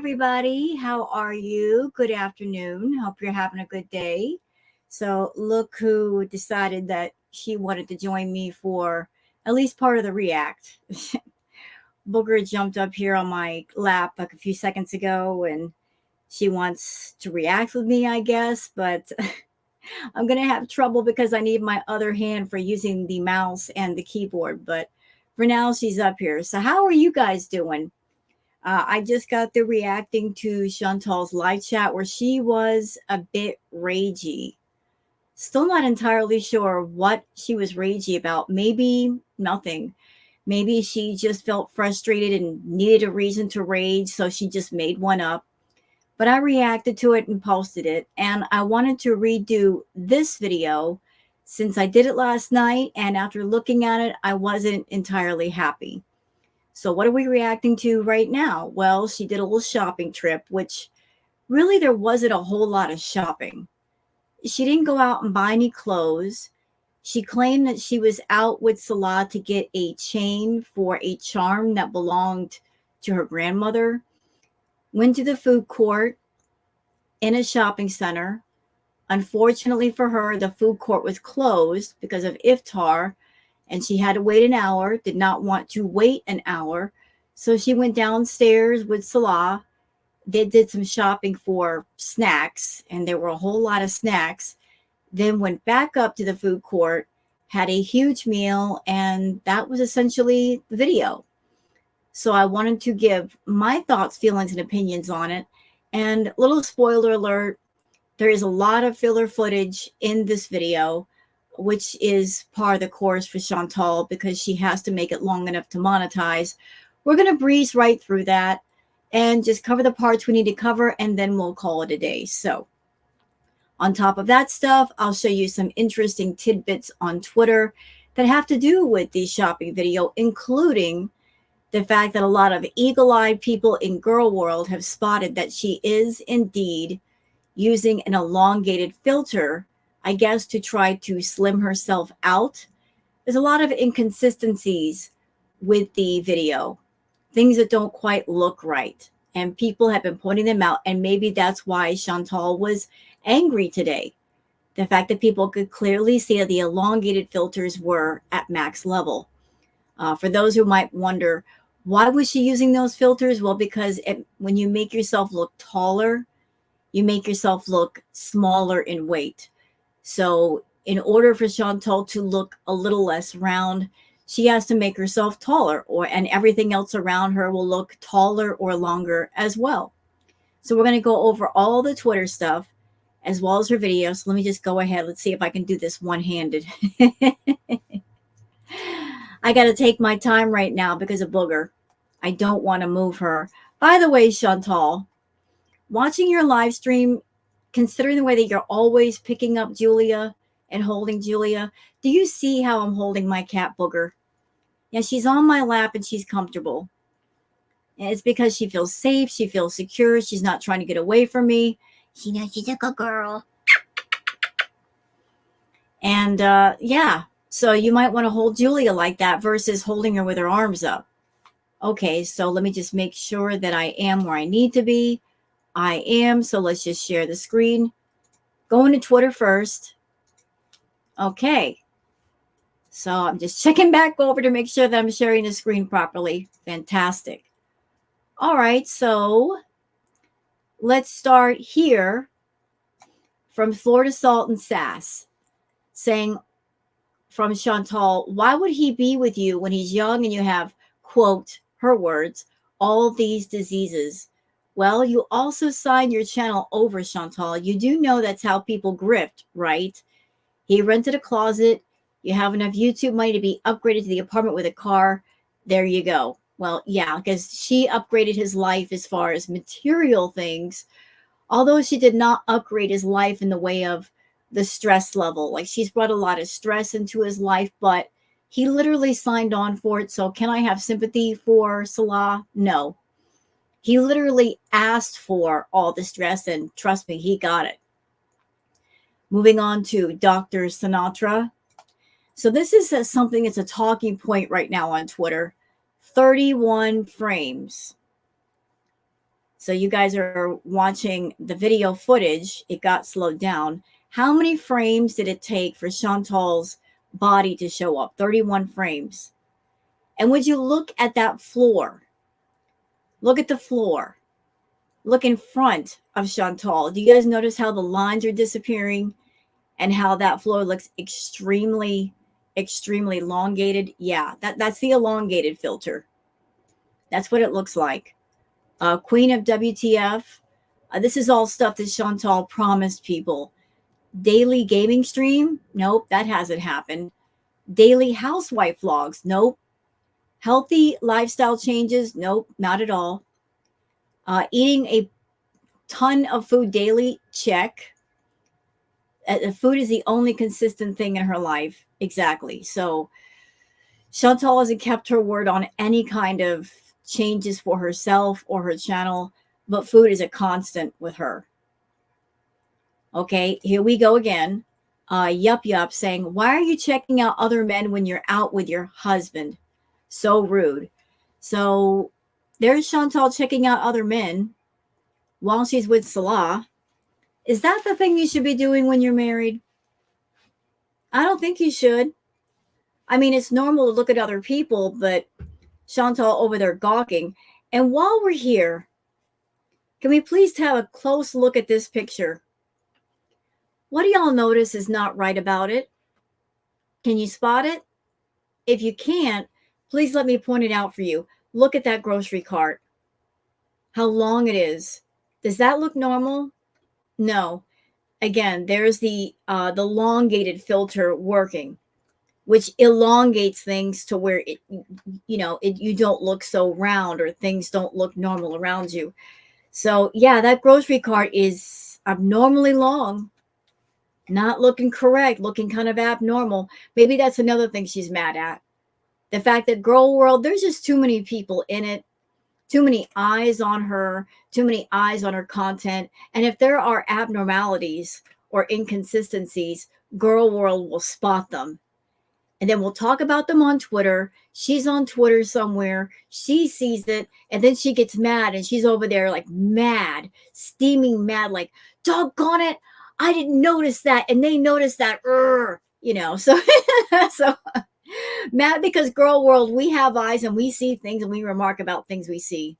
everybody. How are you? Good afternoon. Hope you're having a good day. So, look who decided that she wanted to join me for at least part of the react. Booger jumped up here on my lap like a few seconds ago and she wants to react with me, I guess, but I'm going to have trouble because I need my other hand for using the mouse and the keyboard. But for now, she's up here. So, how are you guys doing? I just got through reacting to Chantal's live chat where she was a bit ragey. Still not entirely sure what she was ragey about. Maybe nothing. Maybe she just felt frustrated and needed a reason to rage, so she just made one up. But I reacted to it and posted it, and I wanted to redo this video since I did it last night, and after looking at it, I wasn't entirely happy. So what are we reacting to right now? Well, she did a little shopping trip, which really there wasn't a whole lot of shopping. She didn't go out and buy any clothes. She claimed that she was out with Salah to get a chain for a charm that belonged to her grandmother. Went to the food court in a shopping center. Unfortunately for her, the food court was closed because of iftar, and she had to wait an hour, did not want to wait an hour. So she went downstairs with Salah. They did some shopping for snacks, and there were a whole lot of snacks. Then went back up to the food court, had a huge meal, and that was essentially the video. So I wanted to give my thoughts, feelings, and opinions on it. And little spoiler alert, there is a lot of filler footage in this video, which is part of the course for Chantal because she has to make it long enough to monetize. We're going to breeze right through that and just cover the parts we need to cover, and then we'll call it a day. So on top of that stuff, I'll show you some interesting tidbits on Twitter that have to do with the shopping video, including the fact that a lot of eagle-eyed people in girl world have spotted that she is indeed using an elongated filter, I guess, to try to slim herself out. There's a lot of inconsistencies with the video, things that don't quite look right. And people have been pointing them out. And maybe that's why Chantal was angry today. The fact that people could clearly see that the elongated filters were at max level. For those who might wonder, why was she using those filters? Well, because when you make yourself look taller, you make yourself look smaller in weight. So in order for Chantal to look a little less round, she has to make herself taller, and everything else around her will look taller or longer as well. So we're going to go over all the Twitter stuff as well as her video. So let me just go ahead. Let's see if I can do this one-handed. I got to take my time right now because of Booger. I don't want to move her. By the way, Chantal, watching your live stream, considering the way that you're always picking up Julia and holding Julia, do you see how I'm holding my cat Booger? Yeah, she's on my lap and she's comfortable. And it's because she feels safe. She feels secure. She's not trying to get away from me. She knows she's a good girl. And yeah, so you might want to hold Julia like that versus holding her with her arms up. Okay, so let me just make sure that I am where I need to be. I am. So let's just share the screen. Going to Twitter first. Okay. So I'm just checking back over to make sure that I'm sharing the screen properly. Fantastic. All right. So let's start here from Florida Salt and Sass saying from Chantal, why would he be with you when he's young and you have, quote, her words, all these diseases? Well, you also signed your channel over, Chantal. You do know that's how people grift, right? He rented a closet. You have enough YouTube money to be upgraded to the apartment with a car. There you go. Well, yeah, because she upgraded his life as far as material things, although she did not upgrade his life in the way of the stress level. Like, she's brought a lot of stress into his life, but he literally signed on for it. So can I have sympathy for Salah? No. He literally asked for all the stress, and trust me, he got it. Moving on to Dr. Sinatra. So this is something that's a talking point right now on Twitter. 31 frames. So you guys are watching the video footage. It got slowed down. How many frames did it take for Chantal's body to show up? 31 frames. And would you look at that floor? Look at the floor. Look in front of Chantal. Do you guys notice how the lines are disappearing and how that floor looks extremely, extremely elongated? Yeah, that's the elongated filter. That's what it looks like. Queen of WTF. This is all stuff that Chantal promised people. Daily gaming stream? Nope, that hasn't happened. Daily housewife vlogs? Nope. Healthy lifestyle changes? Nope, not at all. Eating a ton of food daily? Check. Food is the only consistent thing in her life. Exactly. So Chantal hasn't kept her word on any kind of changes for herself or her channel, but food is a constant with her. Okay, here we go again. Yup saying, why are you checking out other men when you're out with your husband? So rude. So there's Chantal checking out other men while she's with Salah. Is that the thing you should be doing when you're married? I don't think you should. I mean, it's normal to look at other people, but Chantal over there gawking. And while we're here, can we please have a close look at this picture? What do y'all notice is not right about it? Can you spot it? If you can't, please let me point it out for you. Look at that grocery cart. How long it is. Does that look normal? No. Again, there's the elongated filter working, which elongates things to where you don't look so round or things don't look normal around you. So yeah, that grocery cart is abnormally long, not looking correct, looking kind of abnormal. Maybe that's another thing she's mad at. The fact that girl world, there's just too many people in it, too many eyes on her, too many eyes on her content. And if there are abnormalities or inconsistencies, girl world will spot them. And then we'll talk about them on Twitter. She's on Twitter somewhere. She sees it. And then she gets mad. And she's over there like mad, steaming mad, like, doggone it. I didn't notice that. And they noticed that. So, so mad because girl world, we have eyes and we see things and we remark about things we see.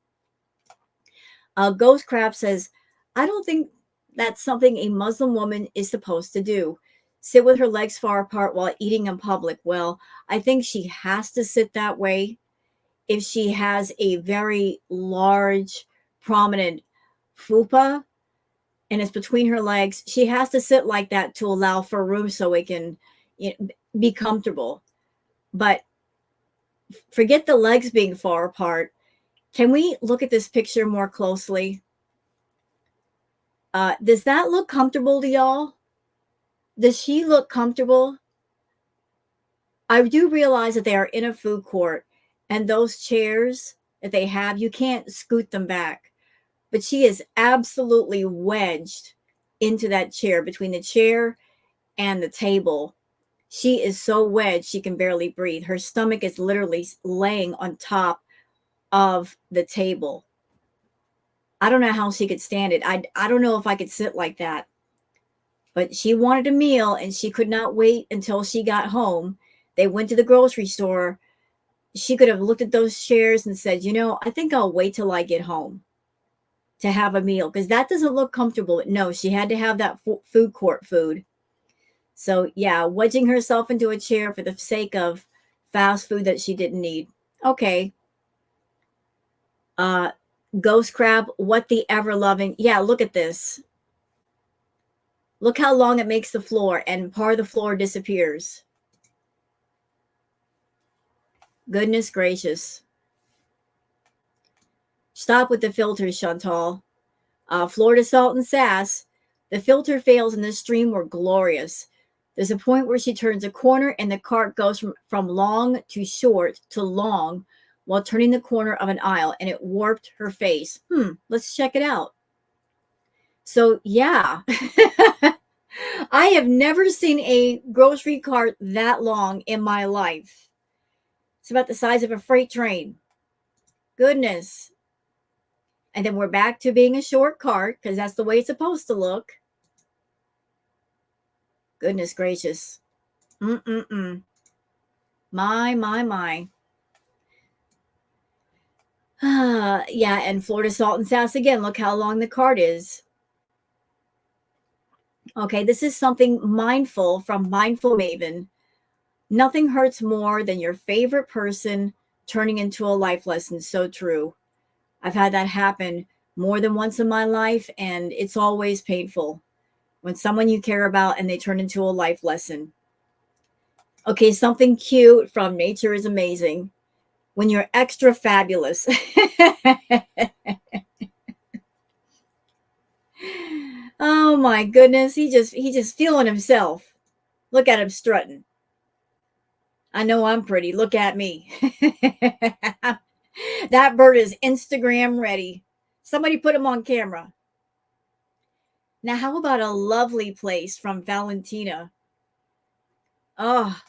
Ghost Crab says, I don't think that's something a Muslim woman is supposed to do. Sit with her legs far apart while eating in public. Well, I think she has to sit that way if she has a very large, prominent fupa and it's between her legs. She has to sit like that to allow for room so it can be comfortable. But forget the legs being far apart. Can we look at this picture more closely? Does that look comfortable to y'all? Does she look comfortable? I do realize that they are in a food court and those chairs that they have, you can't scoot them back. But she is absolutely wedged into that chair, between the chair and the table. She is so wedged she can barely breathe. Her stomach is literally laying on top of the table. I don't know how she could stand it. I don't know if I could sit like that. But she wanted a meal and she could not wait until she got home. They went to the grocery store. She could have looked at those chairs and said, I think I'll wait till I get home to have a meal because that doesn't look comfortable. No, she had to have that food court food. So yeah, wedging herself into a chair for the sake of fast food that she didn't need. Okay. Ghost Crab, what the ever loving. Yeah, look at this. Look how long it makes the floor and part of the floor disappears. Goodness gracious. Stop with the filters, Chantal. Florida Salt and Sass. The filter fails and the stream were glorious. There's a point where she turns a corner and the cart goes from long to short to long while turning the corner of an aisle and it warped her face. Let's check it out. So yeah, I have never seen a grocery cart that long in my life. It's about the size of a freight train. Goodness. And then we're back to being a short cart because that's the way it's supposed to look. Goodness gracious. Mm-mm-mm. My. Yeah, and Florida salt and sass again. Look how long the card is. Okay, this is something mindful from Mindful Maven. Nothing hurts more than your favorite person turning into a life lesson. So true. I've had that happen more than once in my life, and it's always painful when someone you care about and they turn into a life lesson. Okay, something cute from Nature is Amazing. When you're extra fabulous. Oh my goodness, he just feeling himself. Look at him strutting. I know I'm pretty. Look at me. That bird is Instagram ready. Somebody put him on camera. Now, how about a lovely place from Valentina? Oh,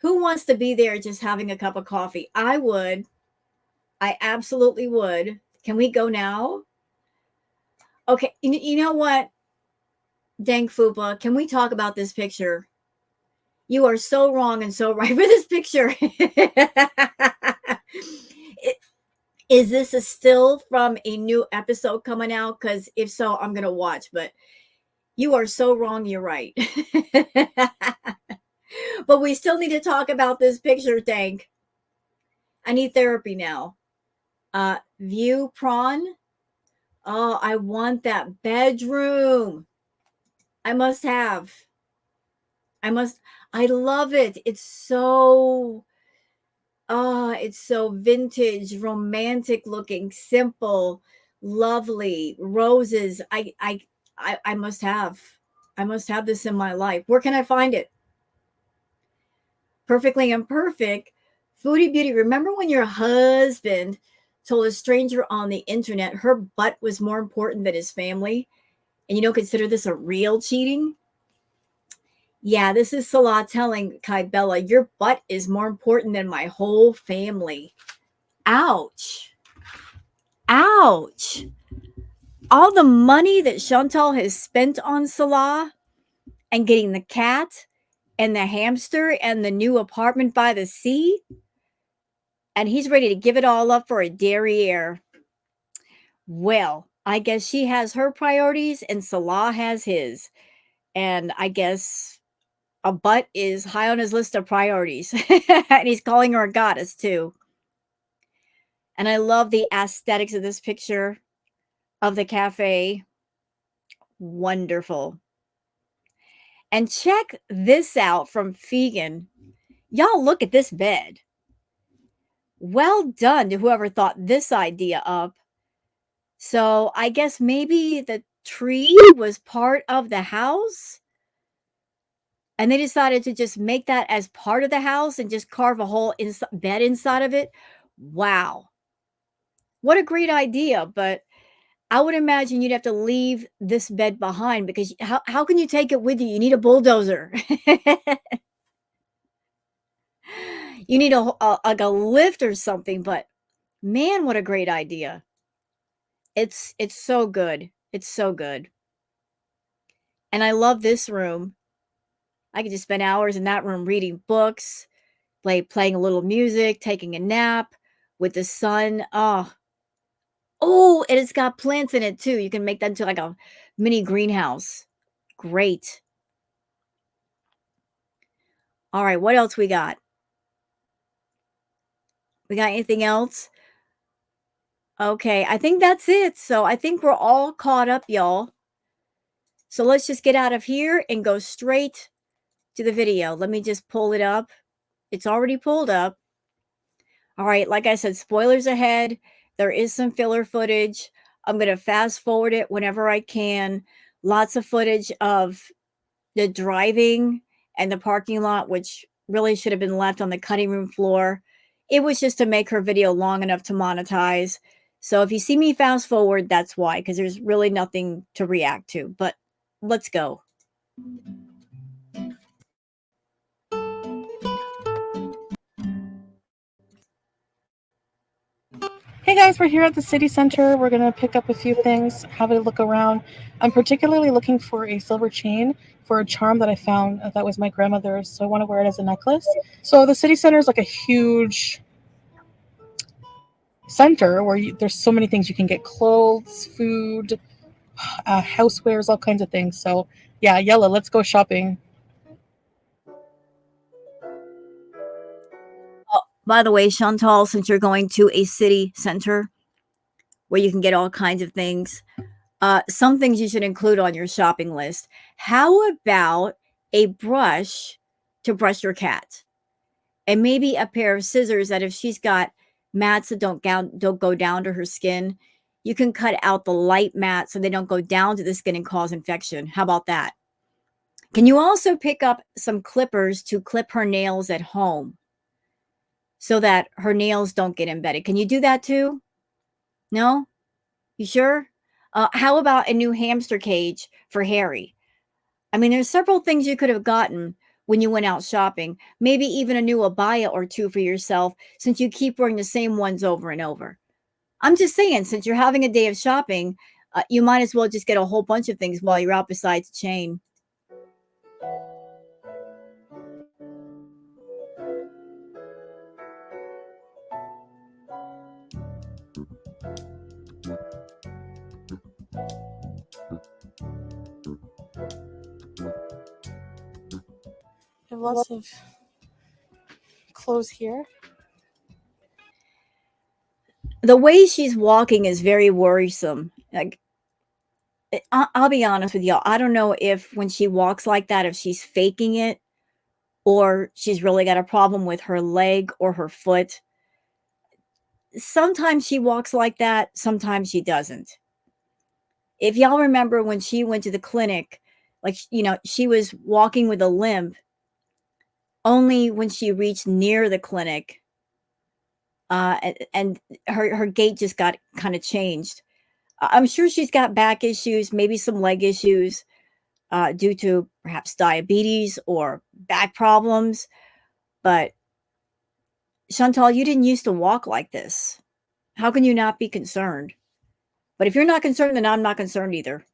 who wants to be there just having a cup of coffee? I would. I absolutely would. Can we go now? Okay, you know what? Dang Fupa, can we talk about this picture? You are so wrong and so right for this picture. Is this a still from a new episode coming out? Because if so, I'm going to watch. But you are so wrong. You're right. But we still need to talk about this picture, Tank. I need therapy now. View prawn. Oh, I want that bedroom. I must have. I must. I love it. It's so vintage, romantic looking, simple, lovely roses. I must have. I must have this in my life. Where can I find it? Perfectly Imperfect. Foodie Beauty. Remember when your husband told a stranger on the internet her butt was more important than his family? And you don't consider this a real cheating? Yeah, this is Salah telling Kybella, your butt is more important than my whole family. Ouch. Ouch. All the money that Chantal has spent on Salah and getting the cat and the hamster and the new apartment by the sea, and he's ready to give it all up for a derriere. Well, I guess she has her priorities and Salah has his. And I guess a butt is high on his list of priorities. And he's calling her a goddess too. And I love the aesthetics of this picture of the cafe. Wonderful. And check this out from Fegan. Y'all look at this bed. Well done to whoever thought this idea up. So I guess maybe the tree was part of the house and they decided to just make that as part of the house and just carve a whole bed inside of it. Wow. What a great idea. But I would imagine you'd have to leave this bed behind because how can you take it with you? You need a bulldozer. You need like a lift or something, but man, what a great idea. It's so good. It's so good. And I love this room. I could just spend hours in that room reading books, playing a little music, taking a nap with the sun. Oh, and it's got plants in it too. You can make that into like a mini greenhouse. Great. All right, what else we got? We got anything else? Okay, I think that's it. So I think we're all caught up, y'all. So let's just get out of here and go straight to the video. Let me just pull it up. It's already pulled up. All right, like I said, spoilers ahead. There is some filler footage. I'm going to fast forward it whenever I can. Lots of footage of the driving and the parking lot, which really should have been left on the cutting room floor. It was just to make her video long enough to monetize. So if you see me fast forward, that's why, because there's really nothing to react to. But let's go. Hey guys, we're here at the city center. We're gonna pick up a few things, have a look around. I'm particularly looking for a silver chain for a charm that I found that was my grandmother's, so I want to wear it as a necklace. So the city center is like a huge center where there's so many things you can get: clothes, food, housewares, all kinds of things. So yeah, Yella, let's go shopping. Oh, by the way, Chantal, since you're going to a city center where you can get all kinds of things, some things you should include on your shopping list. How about a brush to brush your cat? And maybe a pair of scissors that if she's got mats that don't go down to her skin, you can cut out the light mats so they don't go down to the skin and cause infection. How about that? Can you also pick up some clippers to clip her nails at home so that her nails don't get embedded? Can you do that too? No? You sure? How about a new hamster cage for Harry? I mean, there's several things you could have gotten when you went out shopping. Maybe even a new abaya or two for yourself since you keep wearing the same ones over and over. I'm just saying, since you're having a day of shopping, you might as well just get a whole bunch of things while you're out besides the chain. We have lots of clothes here. The way she's walking is very worrisome. Like, I'll be honest with y'all. I don't know if when she walks like that, if she's faking it or she's really got a problem with her leg or her foot. Sometimes she walks like that, sometimes she doesn't. If y'all remember when she went to the clinic, like, she was walking with a limp only when she reached near the clinic, and her gait just got kind of changed. I'm sure she's got back issues, maybe some leg issues, due to perhaps diabetes or back problems. But Chantal, you didn't used to walk like this. How can you not be concerned? But if you're not concerned, then I'm not concerned either.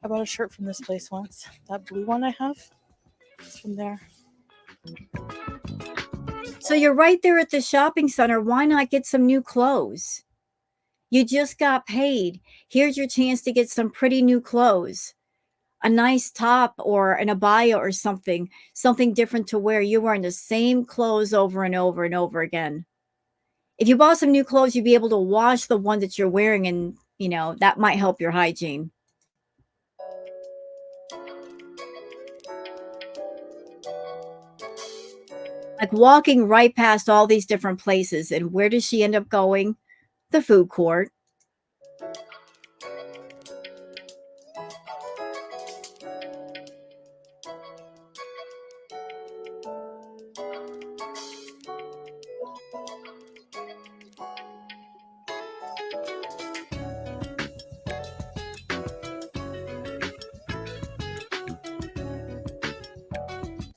I bought a shirt from this place once. That blue one I have is from there. So you're right there at the shopping center. Why not get some new clothes? You just got paid. Here's your chance to get some pretty new clothes. A nice top or an abaya or something different to wear. You're wearing the same clothes over and over and over again. If you bought some new clothes, you'd be able to wash the one that you're wearing, and that might help your hygiene. Like walking right past all these different places, and where does she end up going? The food court.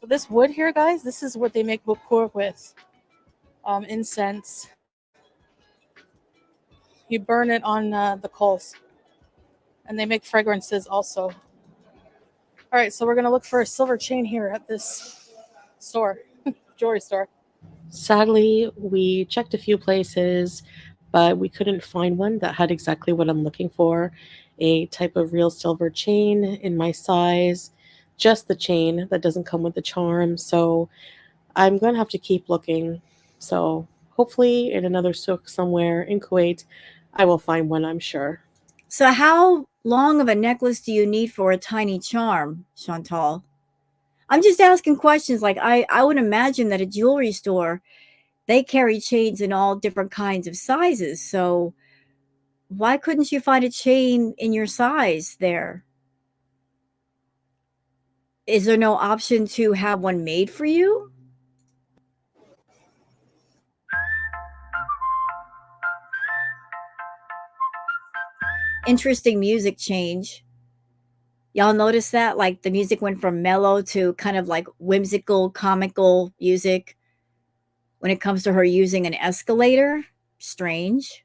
So this wood here, guys, this is what they make bukur with. Incense. You burn it on the coals, and they make fragrances also. All right, so we're gonna look for a silver chain here at this store, jewelry store. Sadly, we checked a few places, but we couldn't find one that had exactly what I'm looking for: a type of real silver chain in my size, just the chain that doesn't come with the charm. So I'm going to have to keep looking. So hopefully, in another souk somewhere in Kuwait, I will find one, I'm sure. So how long of a necklace do you need for a tiny charm, Chantal? I'm just asking questions. Like I would imagine that a jewelry store, they carry chains in all different kinds of sizes. So why couldn't you find a chain in your size there? Is there no option to have one made for you? interesting music change. Y'all notice that? Like the music went from mellow to kind of like whimsical, comical music when it comes to her using an escalator. Strange.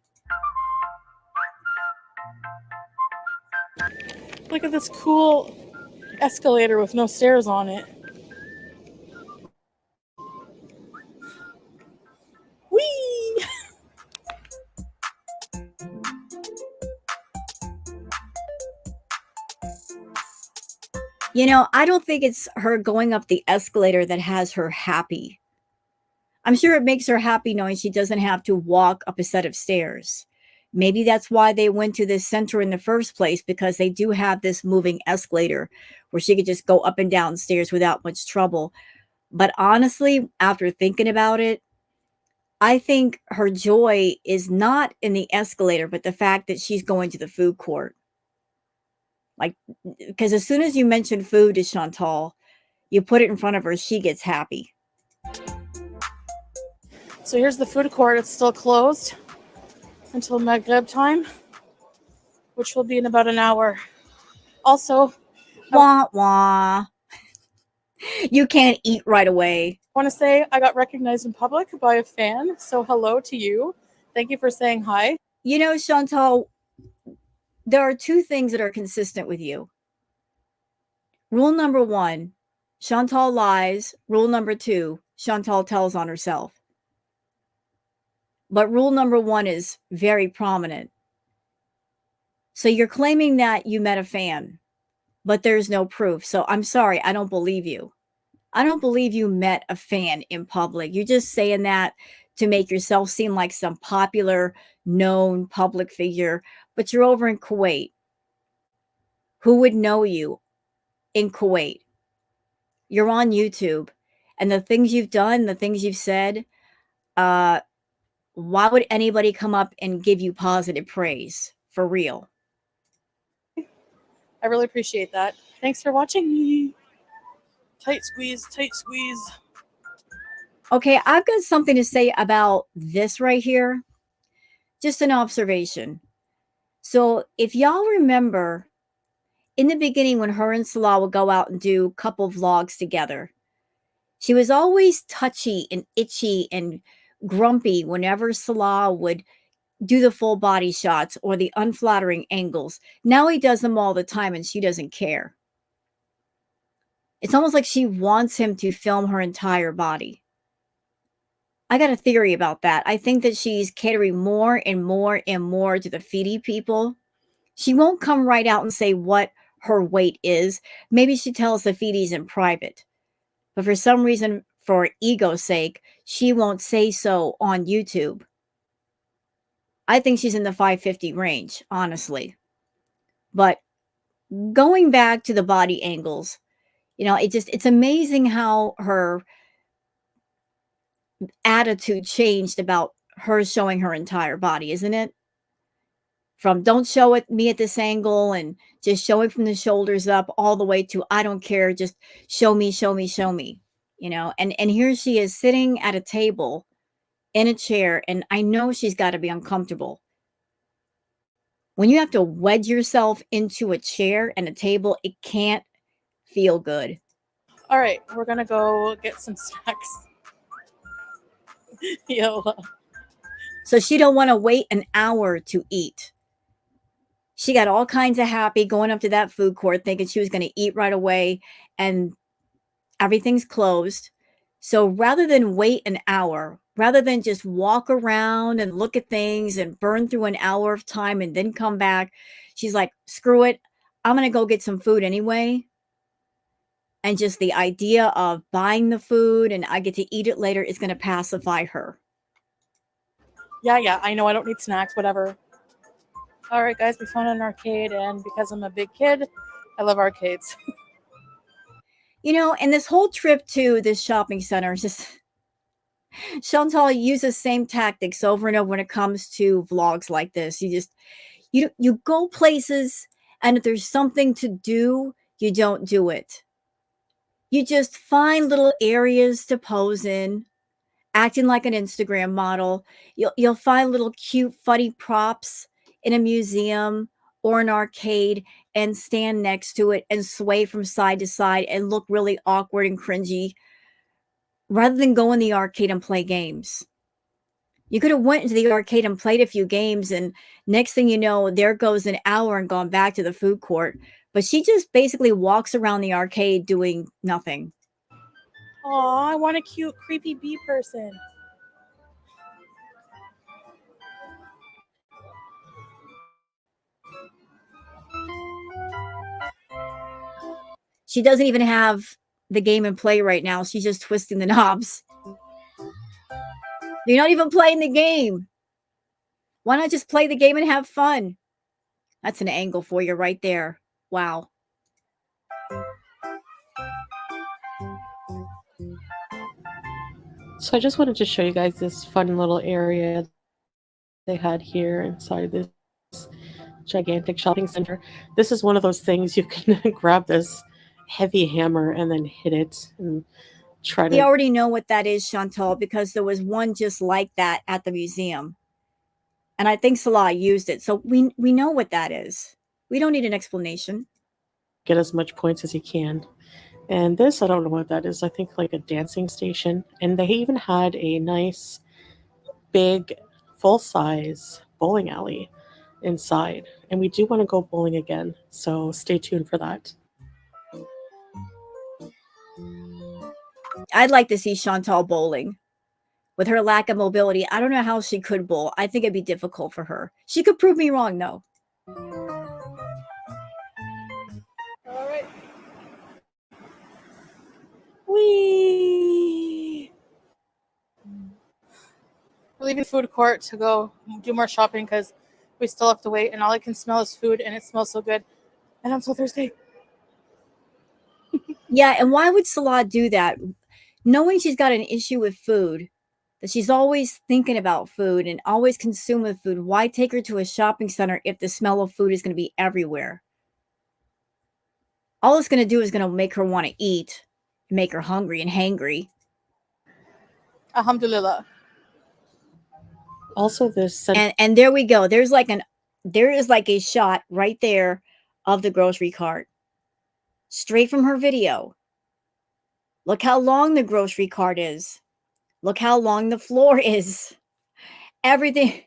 Look at this cool escalator with no stairs on it. Whee! You know, I don't think it's her going up the escalator that has her happy. I'm sure it makes her happy knowing she doesn't have to walk up a set of stairs. Maybe that's why they went to this center in the first place, because they do have this moving escalator where she could just go up and down stairs without much trouble. But honestly, after thinking about it, I think her joy is not in the escalator, but the fact that she's going to the food court. Like, because as soon as you mention food to Chantal, you put it in front of her, she gets happy. So here's the food court. It's still closed until Maghreb time, which will be in about an hour. Also, Wah wah. You can't eat right away. I want to say I got recognized in public by a fan. So hello to you. Thank you for saying hi. You know, Chantal, there are two things that are consistent with you. Rule number one, Chantal lies. Rule number two, Chantal tells on herself. But rule number one is very prominent. So you're claiming that you met a fan, but there's no proof. So I'm sorry, I don't believe you. I don't believe you met a fan in public. You're just saying that to make yourself seem like some popular, known public figure, but you're over in Kuwait. Who would know you in Kuwait? You're on YouTube, and the things you've done, the things you've said, uh, why would anybody come up and give you positive praise? For real. I really appreciate that. Thanks for watching me. Tight squeeze, tight squeeze. Okay, I've got something to say about this right here. Just an observation. So, if y'all remember in the beginning when her and Salah would go out and do couple vlogs together, she was always touchy and itchy and grumpy whenever Salah would do the full body shots or the unflattering angles. Now he does them all the time and she doesn't care. It's almost like she wants him to film her entire body. I got a theory about that. I think that she's catering more and more and more to the feedy people. She won't come right out and say what her weight is. Maybe she tells the feedies in private. But for some reason, for ego's sake, she won't say so on YouTube. I think she's in the 550 range, honestly. But going back to the body angles, you know, it's amazing how her attitude changed about her showing her entire body, isn't it? From don't show it me at this angle and just showing from the shoulders up all the way to I don't care, just show me, show me, show me. You know, and here she is sitting at a table in a chair, and I know she's got to be uncomfortable. When you have to wedge yourself into a chair and a table, it can't feel good. All right, we're gonna go get some snacks. Yo. So she don't want to wait an hour to eat. She got all kinds of happy going up to that food court thinking she was going to eat right away, and everything's closed. So rather than wait an hour, rather than just walk around and look at things and burn through an hour of time and then come back, she's like, screw it. I'm going to go get some food anyway. And just the idea of buying the food and I get to eat it later is going to pacify her. Yeah, I know I don't need snacks, whatever. All right, guys, we found an arcade, and because I'm a big kid, I love arcades. You know, and this whole trip to this shopping center is just Chantal uses same tactics over and over when it comes to vlogs like this. You go places, and if there's something to do, you don't do it. You just find little areas to pose in, acting like an Instagram model. You'll find little cute, funny props in a museum or an arcade and stand next to it and sway from side to side and look really awkward and cringy rather than go in the arcade and play games. You could have went into the arcade and played a few games, and next thing you know, there goes an hour and gone back to the food court. But she just basically walks around the arcade doing nothing. Aw, I want a cute, creepy bee person. She doesn't even have the game in play right now. She's just twisting the knobs. You're not even playing the game. Why not just play the game and have fun? That's an angle for you right there. Wow. So I just wanted to show you guys this fun little area they had here inside this gigantic shopping center. This is one of those things you can grab this heavy hammer and then hit it and try We to already know what that is, Chantal, because there was one just like that at the museum. And I think Salah used it. So we know what that is. We don't need an explanation. get as much points as you can. And this, I don't know what that is. I think like a dancing station. And they even had a nice, big, full size bowling alley inside. And we do want to go bowling again. So stay tuned for that. I'd like to see Chantal bowling. With her lack of mobility, I don't know how she could bowl. I think it'd be difficult for her. She could prove me wrong, though. All right. Whee! We're leaving the food court to go do more shopping because we still have to wait, and all I can smell is food, and it smells so good. And I'm so thirsty. Yeah, and why would Salah do that? Knowing she's got an issue with food, that she's always thinking about food and always consuming food, why take her to a shopping center if the smell of food is going to be everywhere? All it's going to do is going to make her want to eat, make her hungry and hangry. Alhamdulillah. Also, this And there we go. There is like a shot right there of the grocery cart. Straight from her video. Look how long the grocery cart is. Look how long the floor is. Everything.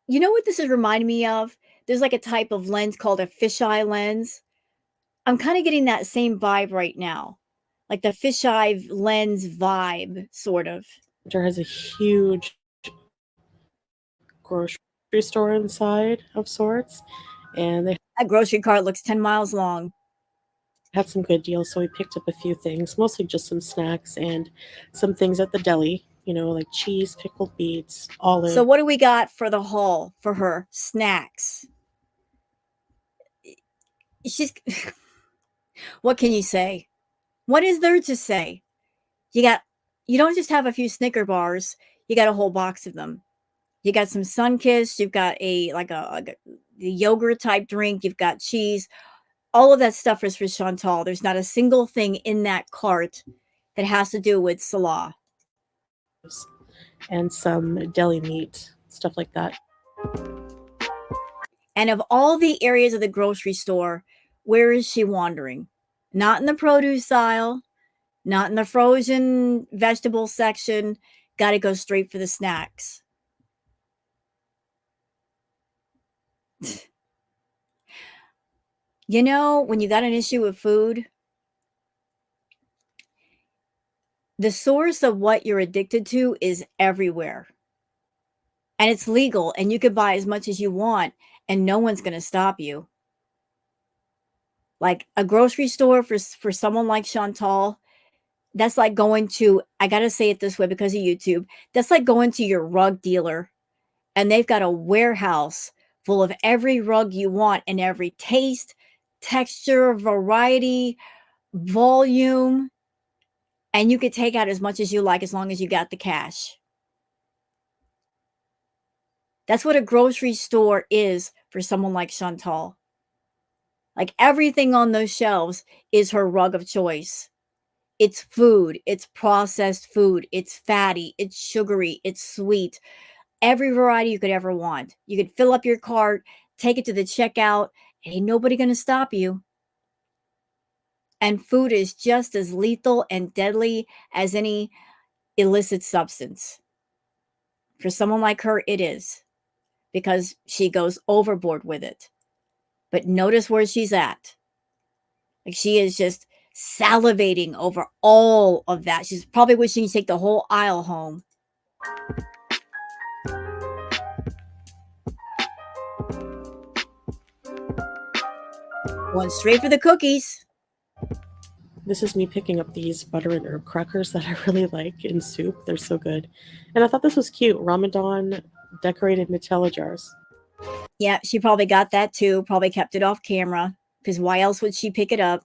You know what this is reminding me of? There's like a type of lens called a fisheye lens. I'm kind of getting that same vibe right now. Like the fisheye lens vibe, sort of. center has a huge grocery store inside of sorts. And they That grocery cart looks 10 miles long. had some good deals, so we picked up a few things, mostly just some snacks and some things at the deli, like cheese, pickled beets, olive. So what do we got for the haul for her? Snacks. She's what can you say? What is there to say? You don't just have a few Snicker bars, you got a whole box of them. You got some Sunkist, you've got a yogurt type drink, you've got cheese. All of that stuff is for Chantal. There's not a single thing in that cart that has to do with Salah. And some deli meat, stuff like that. And of all the areas of the grocery store, where is she wandering? Not in the produce aisle, not in the frozen vegetable section. Got to go straight for the snacks. When you got an issue with food, the source of what you're addicted to is everywhere. And it's legal, and you could buy as much as you want, and no one's going to stop you. Like a grocery store for someone like Chantal, that's like going to, I got to say it this way because of YouTube, that's like going to your rug dealer, and they've got a warehouse full of every rug you want in every taste, texture, variety, volume, and you could take out as much as you like as long as you got the cash. That's what a grocery store is for someone like Chantal. Like everything on those shelves is her rug of choice. It's food, it's processed food, it's fatty, it's sugary, it's sweet. Every variety you could ever want. You could fill up your cart. take it to the checkout. Ain't nobody going to stop you. And food is just as lethal and deadly as any illicit substance. For someone like her, it is, because she goes overboard with it. But notice where she's at. Like, she is just salivating over all of that. She's probably wishing to take the whole aisle home. Going straight for the cookies. This is me picking up these butter and herb crackers that I really like in soup. They're so good. And I thought this was cute. Ramadan decorated Nutella jars. Yeah, she probably got that too. Probably kept it off camera, because why else would she pick it up?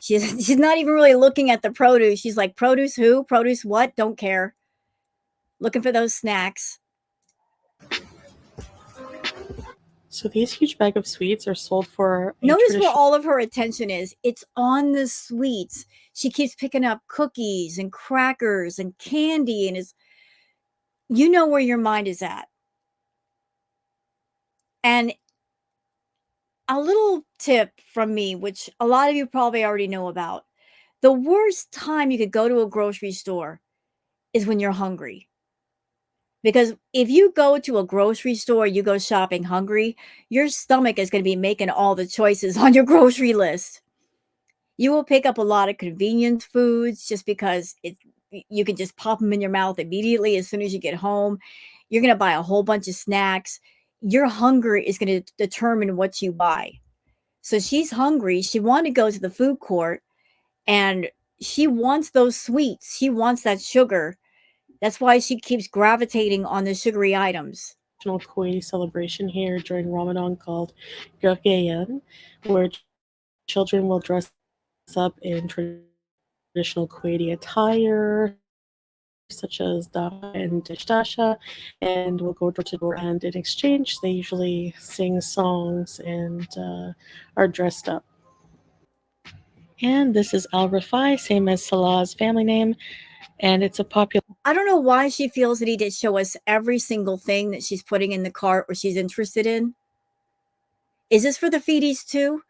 She's not even really looking at the produce. She's like, produce who? Produce what? Don't care. Looking for those snacks. So these huge bag of sweets are sold for a Notice where traditional all of her attention is. It's on the sweets. She keeps picking up cookies and crackers and candy, and is, you know where your mind is at. And a little tip from me, which a lot of you probably already know about. The worst time you could go to a grocery store is when you're hungry. Because if you go to a grocery store, you go shopping hungry, your stomach is going to be making all the choices on your grocery list. You will pick up a lot of convenience foods just because you can just pop them in your mouth immediately as soon as you get home. You're going to buy a whole bunch of snacks. Your hunger is going to determine what you buy. So she's hungry. She wanted to go to the food court, and she wants those sweets. She wants that sugar. That's why she keeps gravitating on the sugary items. Kuwaiti celebration here during Ramadan called Gurgayan, where children will dress up in traditional Kuwaiti attire, such as dafa and dishdasha, and will go door to door. And in exchange, they usually sing songs and are dressed up. And this is Al Rafai, same as Salah's family name, and it's a popular. I don't know why she feels the need to show us every single thing that she's putting in the cart or she's interested in. Is this for the feedies too?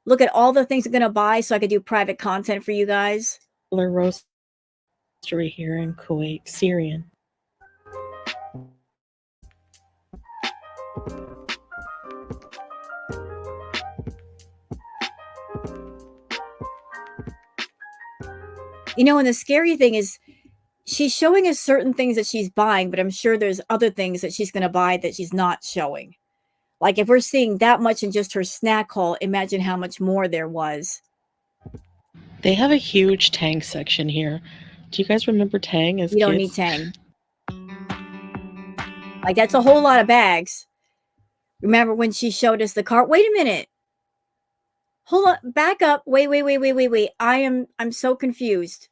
Look at all the things I'm going to buy so I could do private content for you guys. Roastery here in Kuwait, Syrian. You know, and the scary thing is she's showing us certain things that she's buying, but I'm sure there's other things that she's going to buy that she's not showing. Like, if we're seeing that much in just her snack haul, imagine how much more there was. They have a huge Tang section here. Do you guys remember Tang as You kids? don't need Tang. Like, that's a whole lot of bags. Remember when she showed us the cart? Wait a minute. Hold on. Back up. Wait. I'm so confused.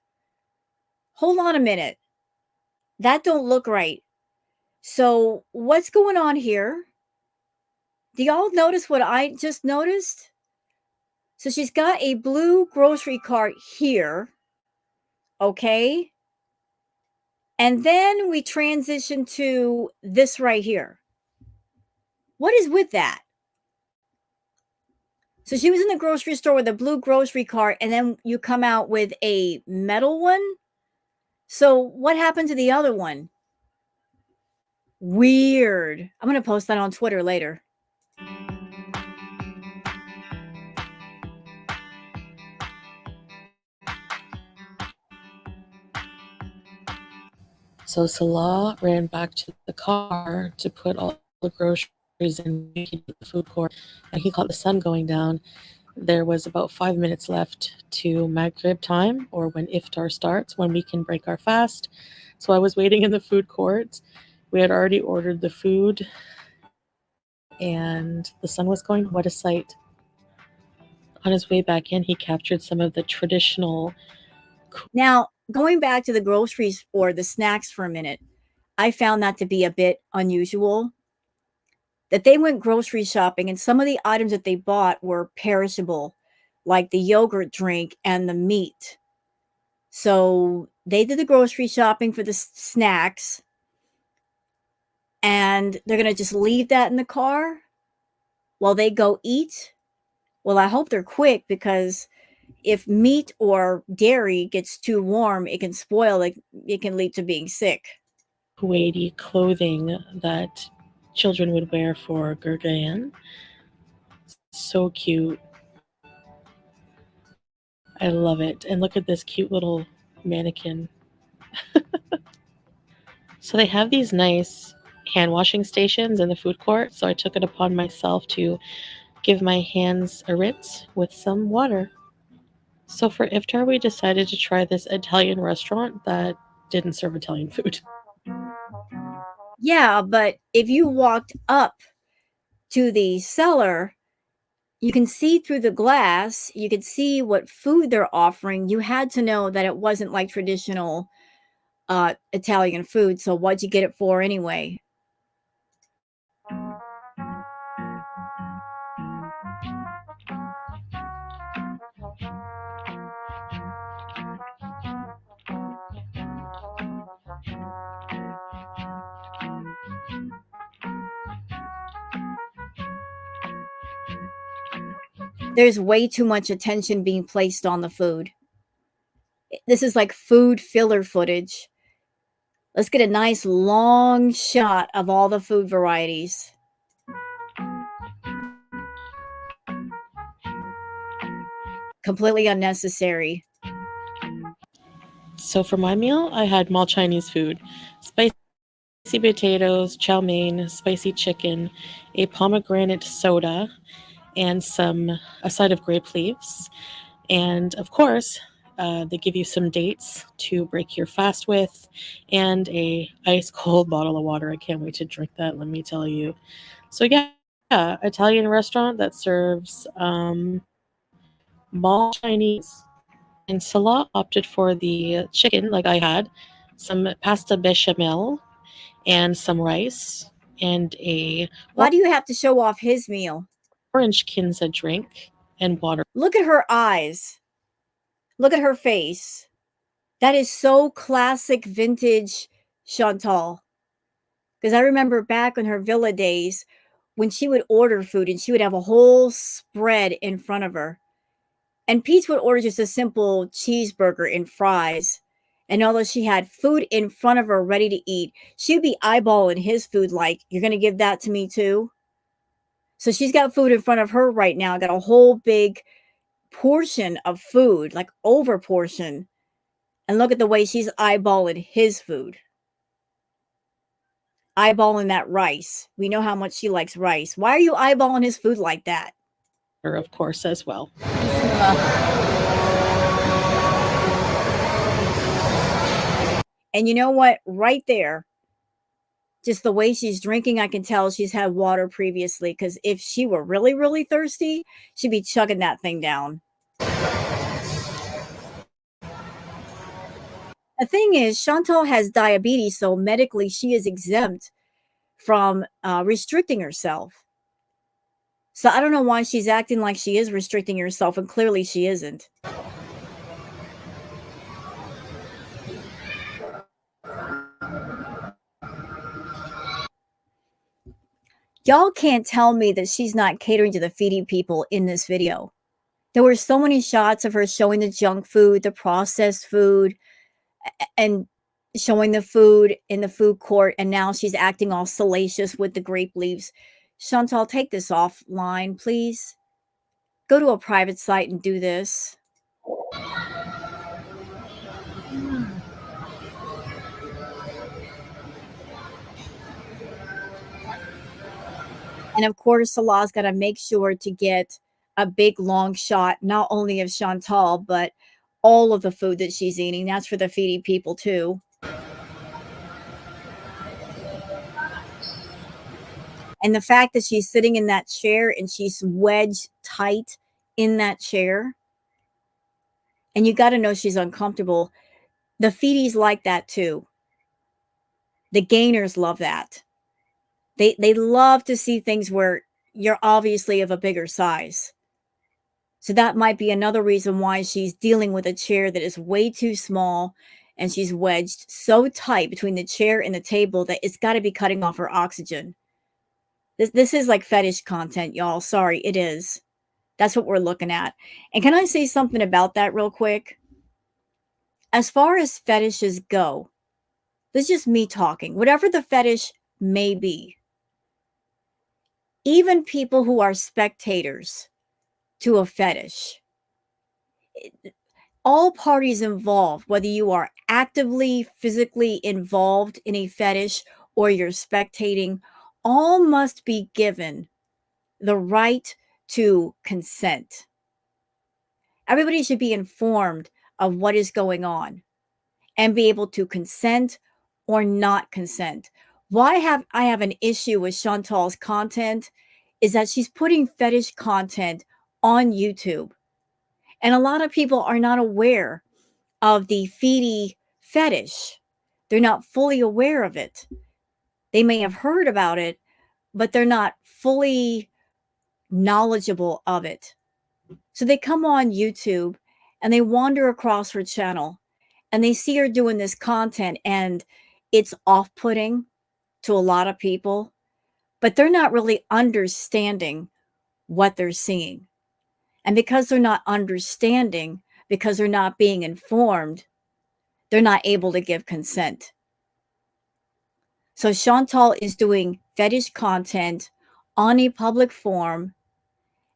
Hold on a minute. That don't look right. So what's going on here? Do y'all notice what I just noticed? So she's got a blue grocery cart here. Okay. And then we transition to this right here. What is with that? So she was in the grocery store with a blue grocery cart, and then you come out with a metal one. So what happened to the other one? Weird. I'm going to post that on Twitter later. So Salah ran back to the car to put all the groceries in the food court, and he caught the sun going down. There was about 5 minutes left to Maghrib time, or when iftar starts, when we can break our fast. So I was waiting in the food court. We had already ordered the food, and the sun was going. What a sight. On his way back in, he captured some of the traditional. Now, going back to the groceries or the snacks for a minute, I found that to be a bit unusual. that they went grocery shopping and some of the items that they bought were perishable, like the yogurt drink and the meat. So they did the grocery shopping for the snacks, and they're going to just leave that in the car while they go eat. Well, I hope they're quick, because if meat or dairy gets too warm, it can spoil, it can lead to being sick. Kuwaiti clothing that children would wear for Gurgayan. So cute. I love it. And look at this cute little mannequin. So they have these nice hand washing stations in the food court. So I took it upon myself to give my hands a rinse with some water. So for iftar, we decided to try this Italian restaurant that didn't serve Italian food. Yeah, but if you walked up to the cellar, you can see through the glass, you could see what food they're offering. You had to know that it wasn't like traditional Italian food. So what'd you get it for anyway? There's way too much attention being placed on the food. This is like food filler footage. Let's get a nice long shot of all the food varieties. Completely unnecessary. So for my meal, I had mall Chinese food, spicy potatoes, chow mein, spicy chicken, a pomegranate soda, and a side of grape leaves. And of course, they give you some dates to break your fast with, and a ice cold bottle of water. I can't wait to drink that, let me tell you. So yeah, Italian restaurant that serves mall Chinese. And Salah opted for the chicken, like I had, some pasta bechamel, and some rice, and a Why do you have to show off his meal? orange kinza drink, and water. Look at her eyes. Look at her face. That is so classic vintage Chantal. Because I remember back in her villa days when she would order food and she would have a whole spread in front of her. And Pete's would order just a simple cheeseburger and fries. And although she had food in front of her ready to eat, she'd be eyeballing his food like, "You're going to give that to me too?" So she's got food in front of her right now, got a whole big portion of food, like over portion. And look at the way she's eyeballing his food. Eyeballing that rice. We know how much she likes rice. Why are you eyeballing his food like that? Of course, as well. And you know what? Right there, just the way she's drinking, I can tell she's had water previously, because if she were really, really thirsty, she'd be chugging that thing down. The thing is, Chantal has diabetes, so medically she is exempt from restricting herself. So I don't know why she's acting like she is restricting herself, and clearly she isn't. Y'all can't tell me that she's not catering to the feeding people in this video. There were so many shots of her showing the junk food, the processed food, and showing the food in the food court, and now she's acting all salacious with the grape leaves. Chantal, take this offline, please. Go to a private site and do this. And of course, Salah's got to make sure to get a big long shot, not only of Chantal, but all of the food that she's eating. That's for the feeding people too. And the fact that she's sitting in that chair and she's wedged tight in that chair, and you got to know she's uncomfortable. The feedies like that too. The gainers love that. They love to see things where you're obviously of a bigger size. So that might be another reason why she's dealing with a chair that is way too small, and she's wedged so tight between the chair and the table that it's got to be cutting off her oxygen. This is like fetish content, y'all. Sorry, it is. That's what we're looking at. And can I say something about that real quick? As far as fetishes go, this is just me talking. Whatever the fetish may be, even people who are spectators to a fetish, all parties involved, whether you are actively, physically involved in a fetish or you're spectating, all must be given the right to consent. Everybody should be informed of what is going on and be able to consent or not consent. Why I have an issue with Chantal's content is that she's putting fetish content on YouTube. And a lot of people are not aware of the feety fetish. They're not fully aware of it. They may have heard about it, but they're not fully knowledgeable of it. So they come on YouTube and they wander across her channel and they see her doing this content, and it's off-putting to a lot of people, but they're not really understanding what they're seeing. And because they're not understanding, because they're not being informed, they're not able to give consent. So Chantal is doing fetish content on a public forum,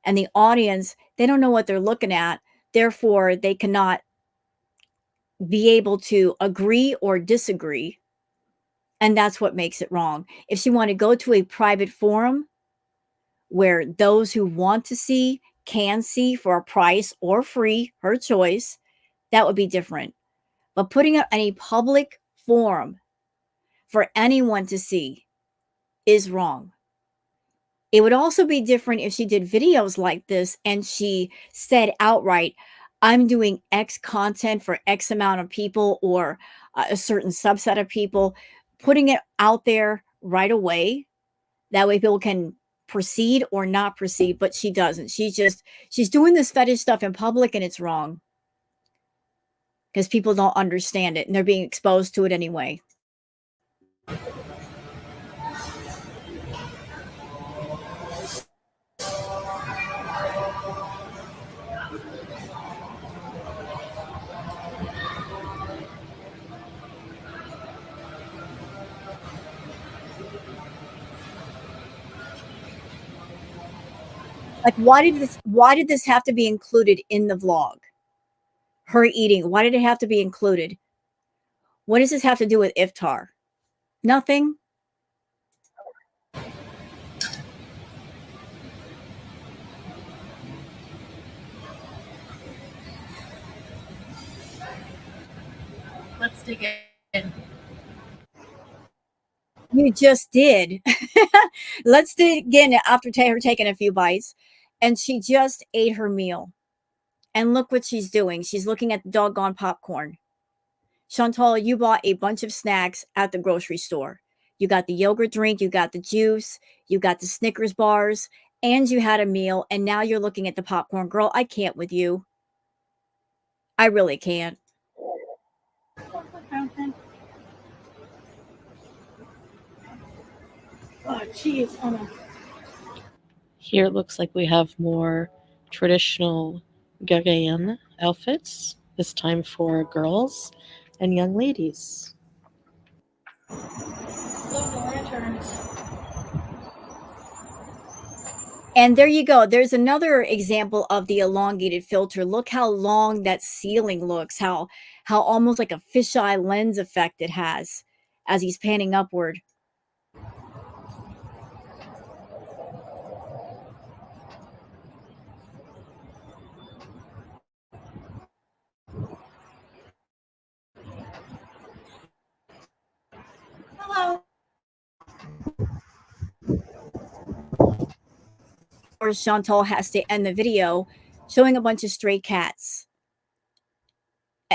and the audience, they don't know what they're looking at. Therefore, they cannot be able to agree or disagree. And that's what makes it wrong. If she wanted to go to a private forum where those who want to see can see for a price or free, her choice, that would be different. But putting it on a public forum for anyone to see is wrong. It would also be different if she did videos like this and she said outright, I'm doing X content for X amount of people or a certain subset of people, putting it out there right away. That way people can proceed or not proceed, but she doesn't. She's doing this fetish stuff in public, and it's wrong because people don't understand it and they're being exposed to it anyway. Like, why did this have to be included in the vlog? Her eating, why did it have to be included? What does this have to do with iftar? Nothing. Let's dig in. You just did. Let's dig in after her taking a few bites. And she just ate her meal. And look what she's doing. She's looking at the doggone popcorn. Chantal, you bought a bunch of snacks at the grocery store. You got the yogurt drink, you got the juice, you got the Snickers bars, and you had a meal. And now you're looking at the popcorn. Girl, I can't with you. I really can't. Oh, cheese on a. Here it looks like we have more traditional Ghanaian outfits, this time for girls and young ladies. Love the lanterns. And there you go. There's another example of the elongated filter. Look how long that ceiling looks, how almost like a fisheye lens effect it has as he's panning upward. Hello. Or Chantal has to end the video showing a bunch of stray cats.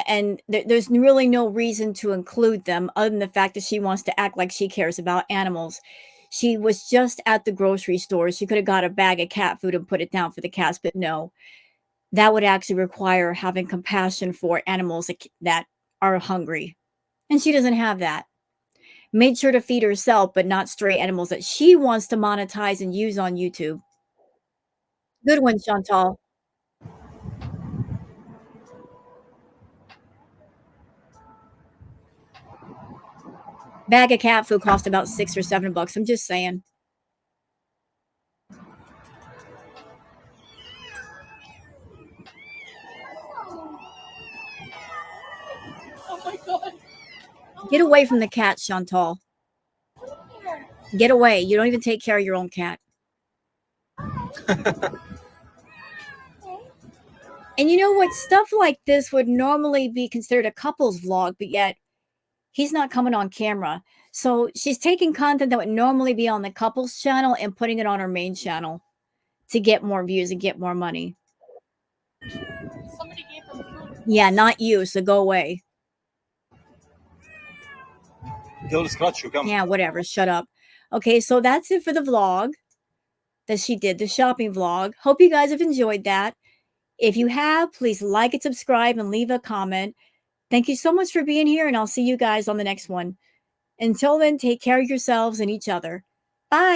And there's really no reason to include them other than the fact that she wants to act like she cares about animals. She was just at the grocery store. She could have got a bag of cat food and put it down for the cats, but no. That would actually require having compassion for animals that are hungry. And she doesn't have that. Made sure to feed herself, but not stray animals that she wants to monetize and use on YouTube. Good one, Chantal. Bag of cat food cost about $6 or $7. I'm just saying. Oh my god. Get away from the cat, Chantal. Get away. You don't even take care of your own cat. And you know what? Stuff like this would normally be considered a couple's vlog, but yet he's not coming on camera. So she's taking content that would normally be on the couple's channel and putting it on her main channel to get more views and get more money. Somebody gave them food. Yeah, not you, so go away. Yeah, whatever. Shut up. Okay, so that's it for the vlog that she did, the shopping vlog. Hope you guys have enjoyed that. If you have, please like and subscribe and leave a comment. Thank you so much for being here, and I'll see you guys on the next one. Until then, take care of yourselves and each other. Bye.